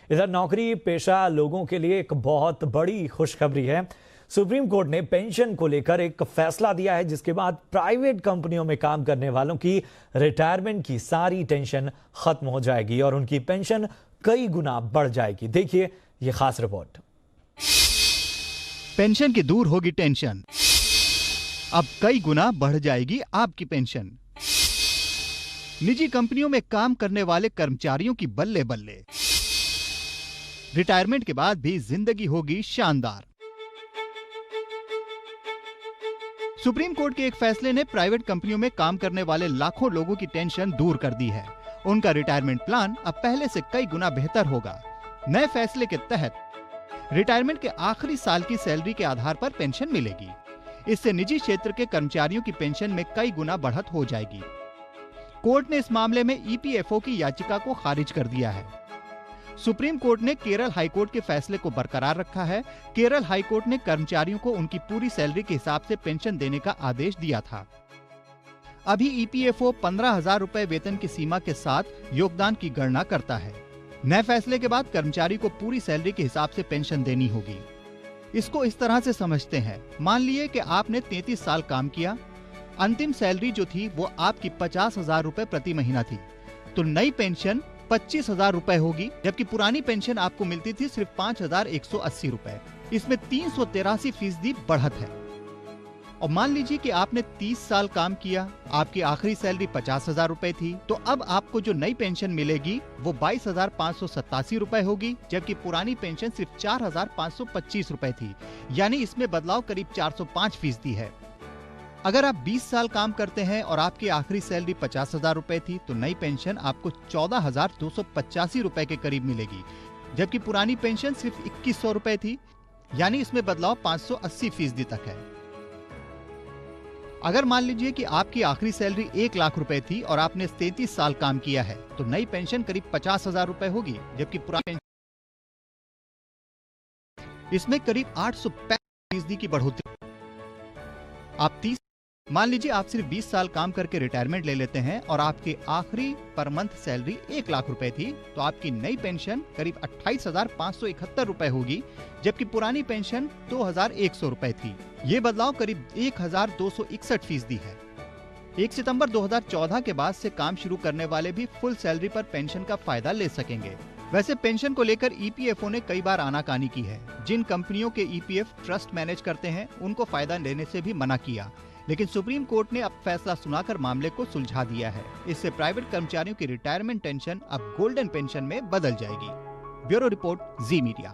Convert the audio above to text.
इधर नौकरी पेशा लोगों के लिए एक बहुत बड़ी खुशखबरी है। सुप्रीम कोर्ट ने पेंशन को लेकर एक फैसला दिया है, जिसके बाद प्राइवेट कंपनियों में काम करने वालों की रिटायरमेंट की सारी टेंशन खत्म हो जाएगी और उनकी पेंशन कई गुना बढ़ जाएगी। देखिए ये खास रिपोर्ट। पेंशन की दूर होगी टेंशन, अब कई गुना बढ़ जाएगी आपकी पेंशन। निजी कंपनियों में काम करने वाले कर्मचारियों की बल्ले बल्ले, रिटायरमेंट के बाद भी जिंदगी होगी शानदार। सुप्रीम कोर्ट के एक फैसले ने प्राइवेट कंपनियों में काम करने वाले लाखों लोगों की टेंशन दूर कर दी है। उनका रिटायरमेंट प्लान अब पहले से कई गुना बेहतर होगा। नए फैसले के तहत रिटायरमेंट के आखिरी साल की सैलरी के आधार पर पेंशन मिलेगी। इससे निजी क्षेत्र के कर्मचारियों की पेंशन में कई गुना बढ़त हो जाएगी। कोर्ट ने इस मामले में ईपीएफओ की याचिका को खारिज कर दिया है। सुप्रीम कोर्ट ने केरल हाईकोर्ट के फैसले को बरकरार रखा है। केरल हाईकोर्ट ने कर्मचारियों को उनकी पूरी सैलरी के हिसाब से पेंशन देने का आदेश दिया था। अभी ईपीएफओ 15,000 रुपए वेतन की सीमा के साथ योगदान की गणना करता है। नए फैसले के बाद कर्मचारी को पूरी सैलरी के हिसाब से पेंशन देनी होगी। इसको इस तरह से समझते हैं, मान लिए कि आपने 33 साल काम किया, अंतिम सैलरी जो थी वो आपकी 50,000 रुपए प्रति महीना थी, तो नई पेंशन 25,000 रुपए होगी, जबकि पुरानी पेंशन आपको मिलती थी सिर्फ 5,180 रुपए। इसमें 383% बढ़त है। और मान लीजिए कि आपने 30 साल काम किया, आपकी आखिरी सैलरी 50,000 रुपए थी, तो अब आपको जो नई पेंशन मिलेगी वो 22,587 रुपए होगी, जबकि पुरानी पेंशन सिर्फ 4,525 रुपए थी। यानी इसमें बदलाव करीब 405% है। अगर आप 20 साल काम करते हैं और आपकी आखिरी सैलरी 50,000 रुपए थी, तो नई पेंशन आपको 14,285 रुपए के करीब मिलेगी, जबकि पुरानी पेंशन सिर्फ 2,100 रुपए थी। यानी इसमें बदलाव 580% तक है। अगर मान लीजिए कि आपकी आखिरी सैलरी 1 लाख रुपए थी और आपने 33 साल काम किया है, तो नई पेंशन करीब 50,000 रुपए होगी, जबकि पुरानी पेंशन इसमें करीब 865% की बढ़ोतरी। आप 30 मान लीजिए आप सिर्फ 20 साल काम करके रिटायरमेंट ले लेते हैं और आपकी आखिरी पर मंथ सैलरी 1 लाख रुपए थी, तो आपकी नई पेंशन करीब 28,571 रुपए होगी, जबकि पुरानी पेंशन 2,100 रुपए थी। ये बदलाव करीब 1,261% है। 1 सितंबर 2014 के बाद से काम शुरू करने वाले भी फुल सैलरी पर पेंशन का फायदा ले सकेंगे। वैसे पेंशन को लेकर ईपीएफओ ने कई बार आनाकानी की है। जिन कंपनियों के ईपीएफ ट्रस्ट मैनेज करते हैं, उनको फायदा लेने से भी मना किया, लेकिन सुप्रीम कोर्ट ने अब फैसला सुनाकर मामले को सुलझा दिया है। इससे प्राइवेट कर्मचारियों की रिटायरमेंट टेंशन अब गोल्डन पेंशन में बदल जाएगी। ब्यूरो रिपोर्ट, जी मीडिया।